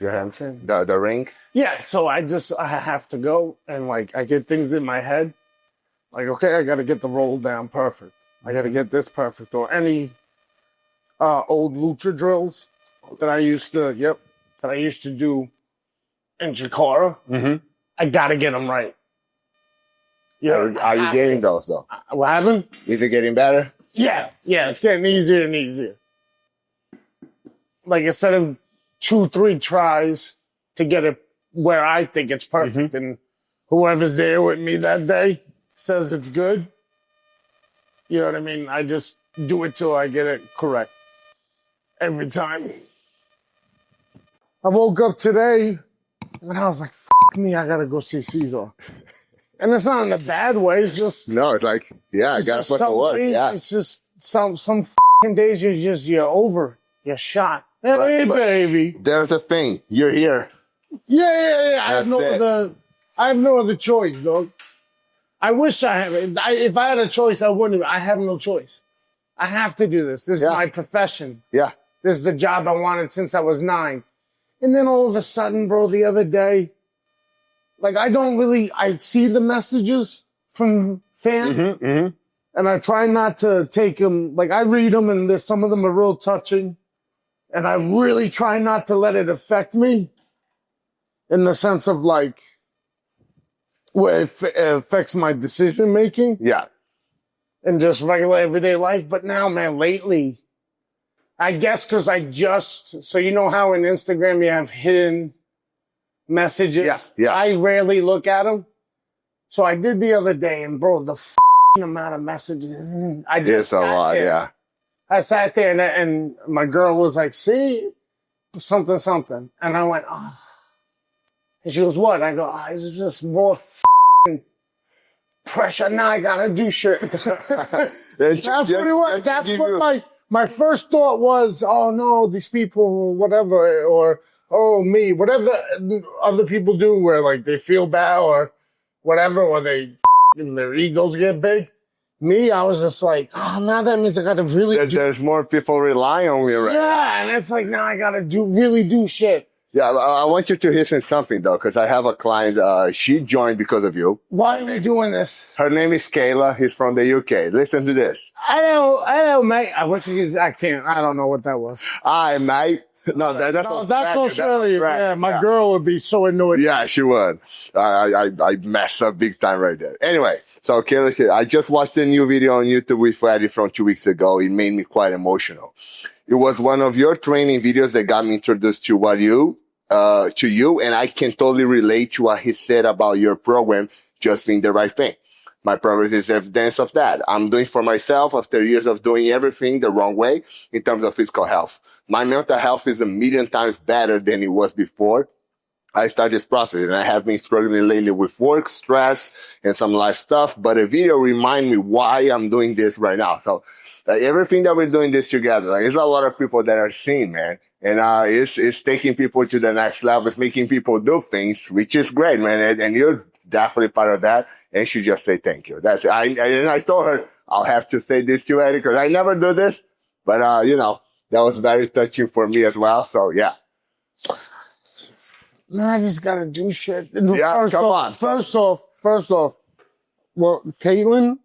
Your hamstring? The ring? Yeah, so I have to go and like I get things in my head. Like, okay, I gotta get the roll down perfect. I gotta get this perfect. Or any old lucha drills that I used to do in Chikara. Mm-hmm. I gotta get them right. Yeah. Are you getting those though? What happened? Is it getting better? Yeah, it's getting easier and easier. Like instead of 2-3 tries to get it where I think it's perfect, and whoever's there with me that day says it's good. You know what I mean? I just do it till I get it correct. Every time. I woke up today and I was like, fuck me, I gotta go see Cezar. And it's not in a bad way, it's just... No, it's like, yeah, I gotta fucking work, yeah. It's just some fucking days you're over. You're shot. Hey, baby. There's a thing. You're here. Yeah. I have no other choice, dog. I wish I had it. If I had a choice, I wouldn't. I have no choice. I have to do this. This is my profession. Yeah. This is the job I wanted since I was 9. And then all of a sudden, bro, the other day, like I see the messages from fans, and I try not to take them. Like I read them, and some of them are real touching, and I really try not to let it affect me, in the sense of like where it affects my decision making. Yeah. And just regular everyday life. But now, man, lately, I guess because so you know how in Instagram you have hidden messages? Yeah. I rarely look at them. So I did the other day, and bro, the amount of messages. It's a lot, yeah. I sat there, and my girl was like, see? Something. And I went, oh. And she goes, what? I go, it's just more pressure. Now I gotta do shit. That's what it was. That's what my first thought was. Oh no, these people, whatever, or oh me, whatever other people do, where like they feel bad or whatever, or their egos get big. Me, I was just like, oh, now that means I gotta really. There's more people relying on me, right? Yeah, and it's like now I gotta really do shit. Yeah, I want you to listen something though, because I have a client. She joined because of you. Why are we doing this? Her name is Kayla. He's from the UK. Listen to this. I know, mate. I don't know what that was. Hi, mate. No, that's Australia. Yeah, my girl would be so annoyed. Yeah, she would. I messed up big time right there. Anyway, so Kayla said, I just watched a new video on YouTube with Eddie from 2 weeks ago. It made me quite emotional. It was one of your training videos that got me introduced to you, and I can totally relate to what he said about your program just being the right thing. My progress is evidence of that. I'm doing for myself after years of doing everything the wrong way in terms of physical health. My mental health is 1,000,000 times better than it was before I started this process, and I have been struggling lately with work, stress, and some life stuff, but a video reminds me why I'm doing this right now. So everything that we're doing this together, there's a lot of people that are seeing, man. And it's taking people to the next level. It's making people do things, which is great, man. And you're definitely part of that. And she just say thank you. That's it. And I told her, I'll have to say this to Eddie, because I never do this. But, that was very touching for me as well. So, yeah. Man, I just gotta do shit. Yeah, come on. First off, well, Kayla.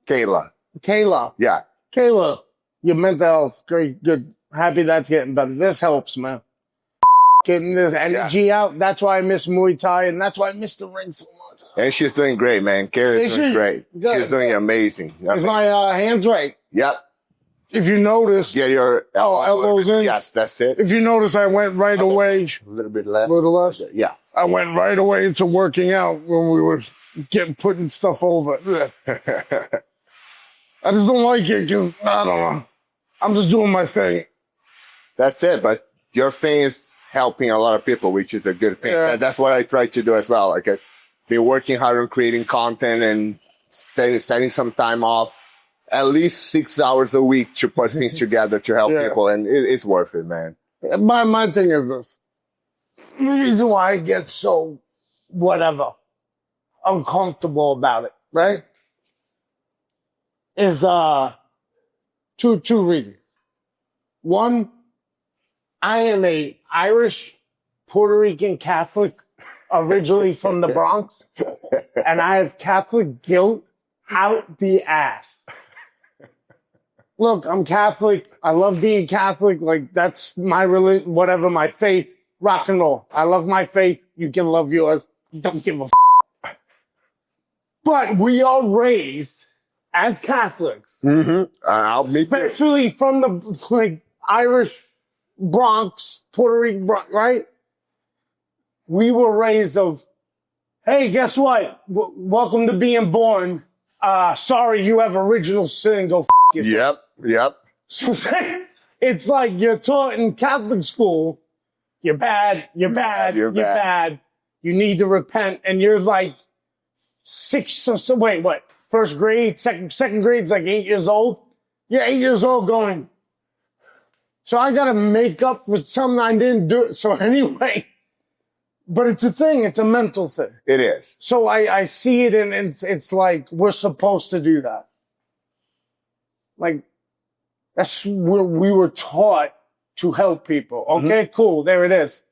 Yeah. Kayla, your mental health, great, good. Happy that's getting better. This helps, man. Getting this energy out. That's why I miss Muay Thai, and that's why I miss the ring so much. And she's doing great, man. Kayla's doing great. Good. She's doing amazing. Is my hands right? Yep. If you notice. Get your elbows in. Yes, that's it. If you notice, I went right away. A little bit less. A little less? Yeah. I went right away into working out when we were putting stuff over. I just don't like it because, I don't know. I'm just doing my thing. That's it. But your thing is helping a lot of people, which is a good thing. Yeah. That's what I try to do as well. Like I've been working hard on creating content and setting some time off, at least 6 hours a week to put things together to help people. And it's worth it, man. My thing is this. The reason why I get so uncomfortable about it, right? Is two reasons. One, I am a Irish Puerto Rican Catholic, originally from the Bronx, and I have Catholic guilt out the ass. Look, I'm Catholic. I love being Catholic. Like, that's my religion, whatever my faith, rock and roll. I love my faith. You can love yours. Don't give a f. But we are raised as Catholics. I'll meet you. Especially from the, like, Irish Bronx, Puerto Rican Bronx, right? We were raised of, hey, guess what? Welcome to being born. Sorry, you have original sin. Go f yourself. Yep. So it's like you're taught in Catholic school, you're bad. You need to repent. And you're like first grade, second grade's like 8 years old. You're 8 years old going, so I got to make up for something I didn't do. So anyway, but it's a thing. It's a mental thing. It is. So I see it, and it's like we're supposed to do that. Like, that's where we were taught to help people. Okay, cool. There it is.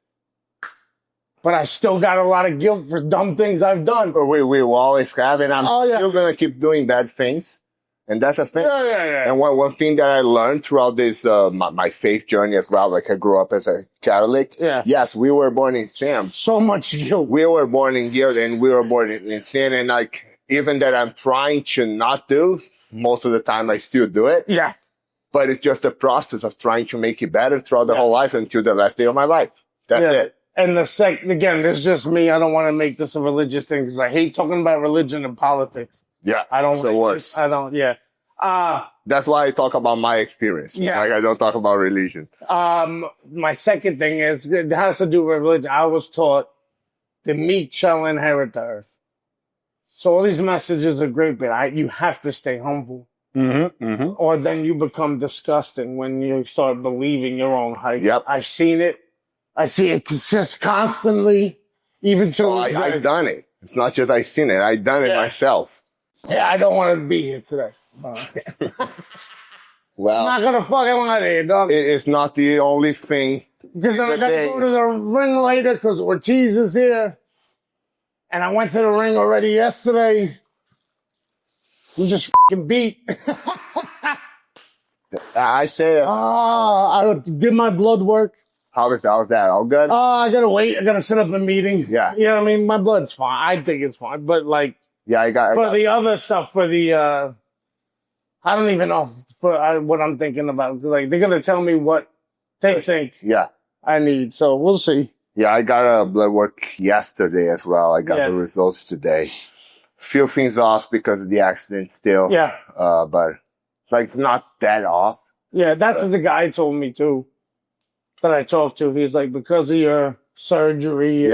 But I still got a lot of guilt for dumb things I've done. But we will always have, and I'm Oh, yeah. still going to keep doing bad things. And that's a thing. Yeah. And one thing that I learned throughout this, my faith journey as well, like I grew up as a Catholic. Yeah. Yes, we were born in sin. So much guilt. We were born in guilt and we were born in sin. And like, even that I'm trying to not do, most of the time I still do it. Yeah. But it's just a process of trying to make it better throughout the whole life until the last day of my life. That's it. And again, this is just me. I don't want to make this a religious thing because I hate talking about religion and politics. Yeah. I don't. It's the worst. That's why I talk about my experience. Yeah. Like I don't talk about religion. My second thing is, it has to do with religion. I was taught the meek shall inherit the earth. So all these messages are great, but you have to stay humble. Or then you become disgusting when you start believing your own hype. Yep. I've seen it. I see it just constantly. Even to I've done it. It's not just I've seen it. I've done it myself. Yeah, I don't want to be here today. Well, I'm not gonna fucking lie to you, dog. It's not the only thing. Because then I got to go to the ring later because Ortiz is here. And I went to the ring already yesterday. We just fucking beat. I say, I did my blood work. how's that? All good? I gotta wait. I gotta set up a meeting. Yeah. You know what I mean? My blood's fine. I think it's fine. But like, yeah, I got the other stuff, I don't even know what I'm thinking about. Like, they're gonna tell me what they think I need. So we'll see. Yeah, I got a blood work yesterday as well. I got the results today. Few things off because of the accident still. Yeah. But like it's not that off. Yeah, that's what the guy told me too. That I talked to. He's like, because of your surgery.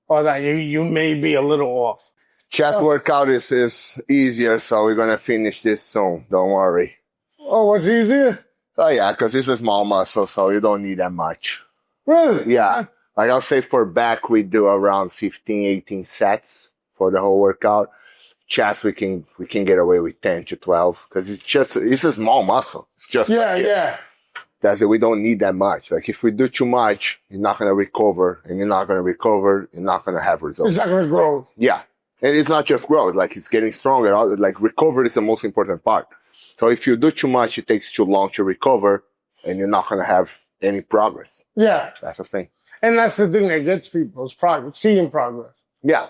Or that you may be a little off. Chest workout is easier, so we're gonna finish this soon. Don't worry. Oh, what's easier? Oh yeah, because it's a small muscle, so you don't need that much. Really? Yeah. Like I'll say for back, we do around 15, 18 sets for the whole workout. Chest, we can get away with 10 to 12 because it's a small muscle. It's just that's it. We don't need that much. Like if we do too much, you're not gonna recover, and you're not gonna have results. It's not gonna grow. Yeah, and it's not just growth. Like it's getting stronger. Like recovery is the most important part. So if you do too much, it takes too long to recover, and you're not gonna have any progress. Yeah, that's the thing. And that's the thing that gets people is progress, seeing progress. Yeah.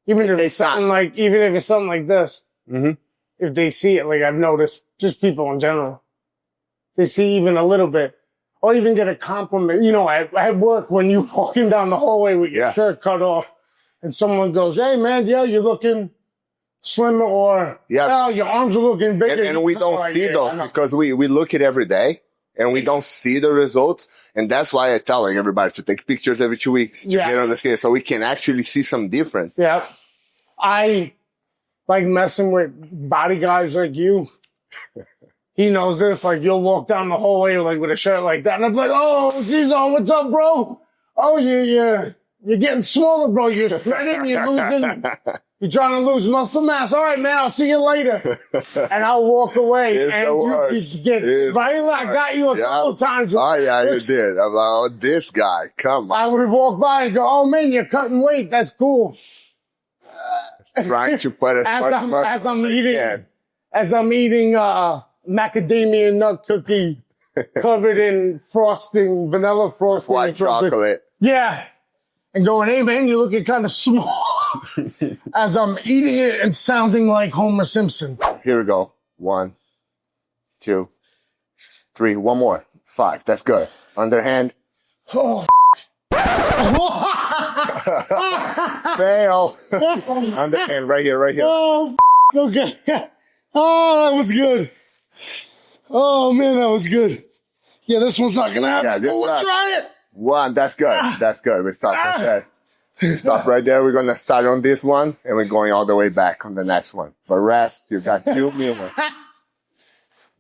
Even if it's something like this, if they see it, like I've noticed, just people in general, they see even a little bit, or even get a compliment. You know, at work when you're walking down the hallway with your shirt cut off, and someone goes, "Hey man, you're looking slimmer," or "Oh, your arms are looking bigger." And we don't see those because we look it every day. And we don't see the results. And that's why I'm telling everybody to take pictures every 2 weeks to get on the scale so we can actually see some difference. Yeah. I like messing with body guys like you. He knows this. Like, you'll walk down the hallway like with a shirt like that. And I'm like, "Oh, geez, what's up, bro? Oh, yeah. You're getting smaller, bro. You're shredding. You're losing. You're trying to lose muscle mass. All right, man. I'll see you later. And I'll walk away. It's and the worst. you get right. I got you a couple times. Oh yeah, you did. I'm like, oh, this guy. Come on. I would walk by and go, "Oh man, you're cutting weight. That's cool." Trying to put as I'm eating macadamia nut cookie covered in frosting, vanilla frosting, white chocolate. Yeah, and going, "Hey man, you're looking kind of small." As I'm eating it and sounding like Homer Simpson. Here we go. 1, 2, 3. One more. 5. That's good. Underhand. Oh. Fail. Underhand right here, right here. Oh, okay. Oh, that was good. Oh man, that was good. Yeah, this one's not gonna happen. Yeah, we'll try it. 1. That's good. That's good. We stop. Stop right there. We're gonna start on this one, and we're going all the way back on the next one. But rest. You got 2 minutes.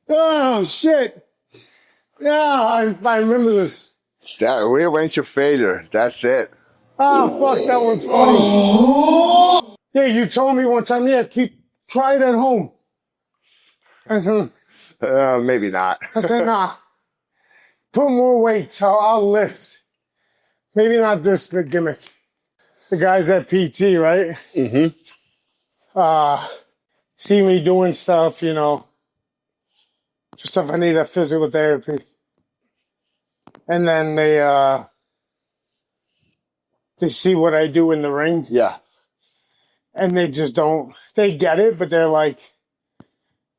Oh shit. Yeah, I remember this. That we went to failure. That's it. Oh fuck, that one's funny. Yeah, you told me one time. Yeah, try it at home. I said, maybe not. I said, nah. Put more weight. I'll lift. Maybe not the gimmick. The guys at PT, right? Mm-hmm. See me doing stuff, you know. Just stuff I need at physical therapy. And then they see what I do in the ring. Yeah. And they just don't, they get it, but they're like,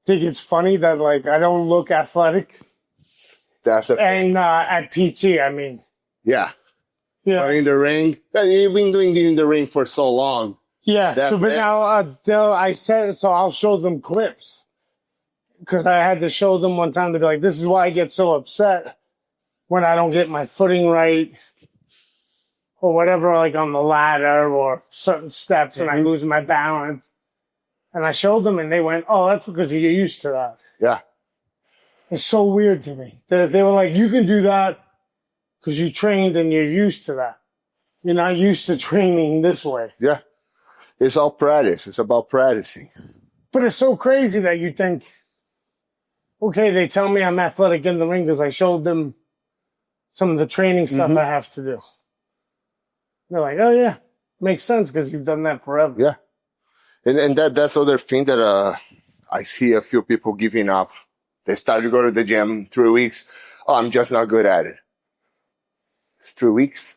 think it's funny that like I don't look athletic. That's a and at PT, I mean. Yeah. Yeah. Or in the ring. You've been doing it in the ring for so long. Yeah. So, but now I said, so I'll show them clips. Because I had to show them one time to be like, this is why I get so upset when I don't get my footing right or whatever, like on the ladder or certain steps and I lose my balance. And I showed them and they went, oh, that's because you're used to that. Yeah. It's so weird to me. They were like, you can do that because you trained and you're used to that. You're not used to training this way. Yeah. It's all practice. It's about practicing. But it's so crazy that you think, okay, they tell me I'm athletic in the ring because I showed them some of the training stuff I have to do. They're like, oh yeah, makes sense because you've done that forever. Yeah. And that's other thing that I see a few people giving up. They start to go to the gym 3 weeks. Oh, I'm just not good at it. It's 3 weeks.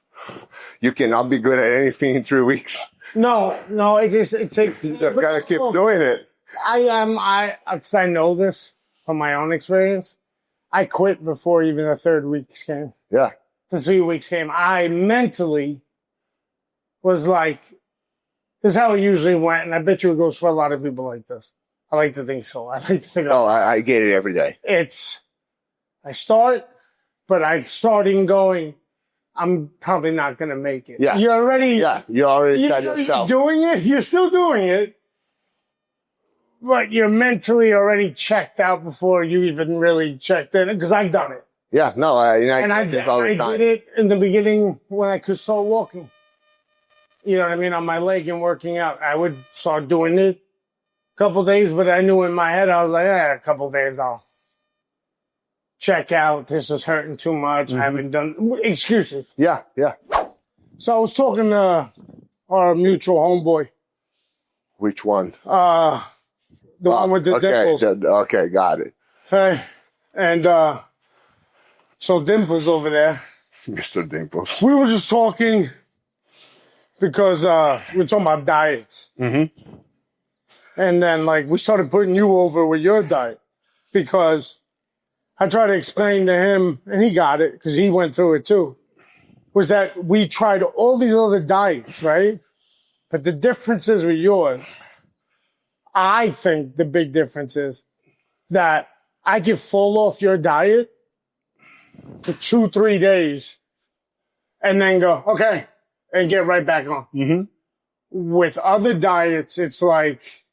You cannot be good at anything in 3 weeks. No, it takes. You just gotta keep doing it. Because I know this from my own experience. I quit before even the 3rd week came. Yeah. The 3 weeks came. I mentally was like, this is how it usually went, and I bet you it goes for a lot of people like this. I like to think so. I like to think. Oh, I get it every day. I start, but I'm starting going, I'm probably not going to make it. Yeah. You already said yourself. You're doing it. You're still doing it. But you're mentally already checked out before you even really checked in, because I've done it. Yeah, no, I did it in the beginning when I could start walking. You know what I mean? On my leg and working out. I would start doing it a couple days, but I knew in my head, I was like, a couple days I'll check out. This is hurting too much. I haven't done excuses. Yeah. So I was talking to our mutual homeboy. Which one? The one with the dimples. Okay, got it. Hey, and so Dimples over there. Mr. Dimples. We were just talking because we were talking about diets. Mm-hmm. And then, like, we started putting you over with your diet because I tried to explain to him, and he got it because he went through it too, was that we tried all these other diets, right? But the difference is with yours, I think the big difference is that I could fall off your diet for 2-3 days and then go, okay, and get right back on. Mm-hmm. With other diets, it's like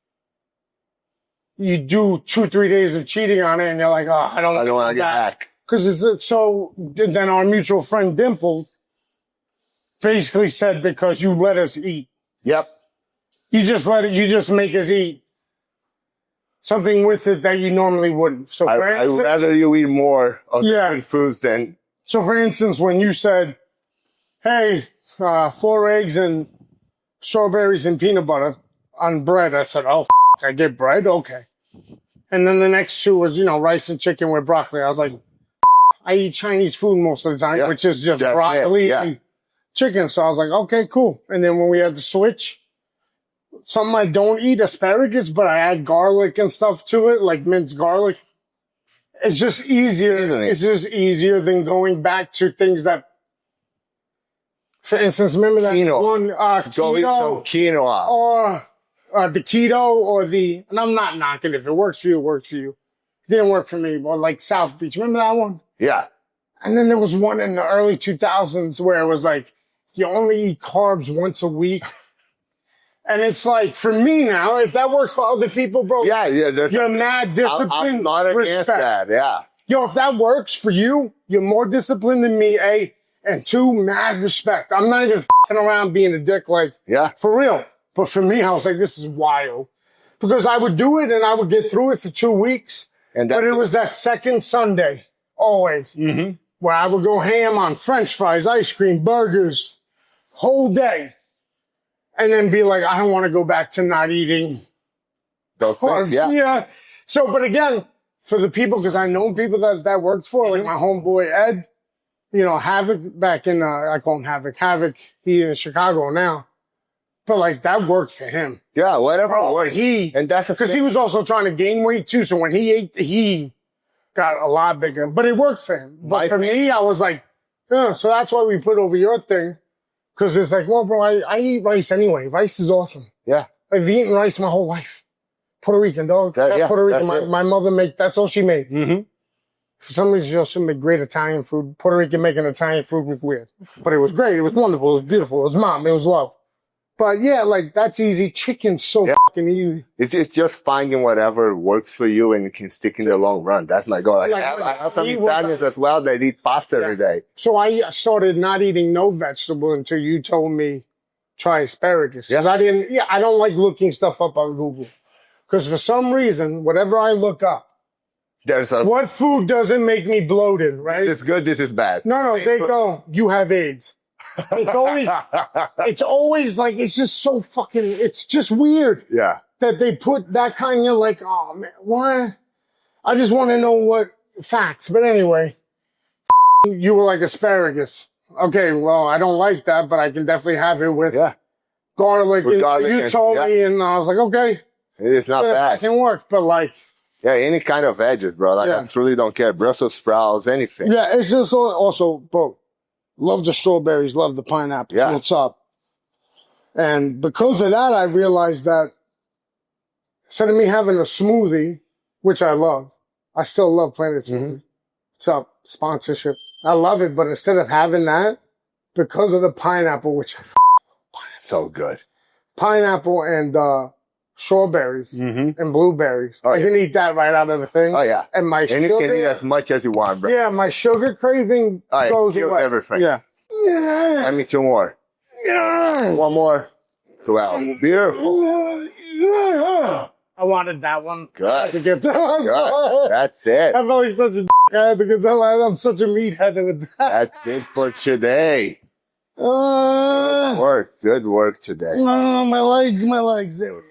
you do 2-3 days of cheating on it and you're like, oh, I don't want to get back. Because it's so, then our mutual friend Dimples basically said because you let us eat. Yep. You just make us eat something with it that you normally wouldn't. So for I'd instance, rather you eat more of the Yeah. good foods than... so for instance, when you said, hey, 4 eggs and strawberries and peanut butter on bread, I said, oh, I get bread? Okay. And then the next 2 was, rice and chicken with broccoli. I was like, I eat Chinese food most of the time, which is just That's broccoli it, and chicken. So I was like, okay, cool. And then when we had the switch, something I don't eat, asparagus, but I add garlic and stuff to it, like minced garlic. It's just easier. Isn't it? It's just easier than going back to things that, for instance, remember that one Go eat some quinoa. or the keto or the, and I'm not knocking. If it works for you, it works for you. It didn't work for me. Or like South Beach. Remember that one? Yeah. And then there was one in the early 2000s where it was like, you only eat carbs once a week. And it's like, for me now, if that works for other people, bro, Yeah. you're mad disciplined. I'm not against that. Yeah. Yo, if that works for you, you're more disciplined than me, A. And 2, mad respect. I'm not even f***ing around being a dick, like, for real. But for me, I was like, this is wild. Because I would do it and I would get through it for 2 weeks. But it was that second Sunday, always, where I would go ham on French fries, ice cream, burgers, whole day. And then be like, I don't want to go back to not eating those things. Yeah. So, but again, for the people, because I know people that worked for, like my homeboy Ed, Havoc back in, I call him Havoc. Havoc, he in Chicago now. But like that worked for him. Yeah, whatever worked. And that's because he was also trying to gain weight too. So when he ate, he got a lot bigger. But it worked for him. But for me, I was like, so that's why we put over your thing. Because it's like, well, bro, I eat rice anyway. Rice is awesome. Yeah. I've eaten rice my whole life. Puerto Rican, dog. That's Puerto Rican. My mother that's all she made. For some reason, she also made great Italian food. Puerto Rican making Italian food was weird. But it was great. It was wonderful. It was beautiful. It was mom. It was love. But yeah, like that's easy. Chicken's so fucking easy. It's just finding whatever works for you and you can stick in the long run. That's my goal. I have some Italians as well that eat pasta every day. So I started not eating no vegetable until you told me try asparagus. Because I don't like looking stuff up on Google. Because for some reason, whatever I look up, what food doesn't make me bloated, right? This is good, this is bad. No, they go, you have AIDS. It's always like, it's just so fucking, it's just weird. Yeah. That they put that kind of like, oh man, what? I just want to know what facts. But anyway, you were like asparagus. Okay, well, I don't like that, but I can definitely have it with garlic. You told me and I was like, okay. It is not bad. It can work, but like. Yeah, any kind of veggies, bro. Like I truly don't care. Brussels sprouts, anything. Yeah, it's just also, bro. Love the strawberries, love the pineapple. Yeah. What's up? And because of that, I realized that instead of me having a smoothie, which I love, I still love Planet Smoothie. What's up? Sponsorship. I love it, but instead of having that, because of the pineapple, which so good. Pineapple and strawberries and blueberries. I can eat that right out of the thing. Oh, yeah. And you can eat as much as you want, bro. Yeah, my sugar craving goes away. Everything. Yeah. Let me 2 more. Yeah. 1 more. 12. Beautiful. I wanted that one. Good. I had to get that one. Good. That's it. I felt like such a I had to get that one. I'm such a meathead with that. That's it for today. Good work today. My legs. They were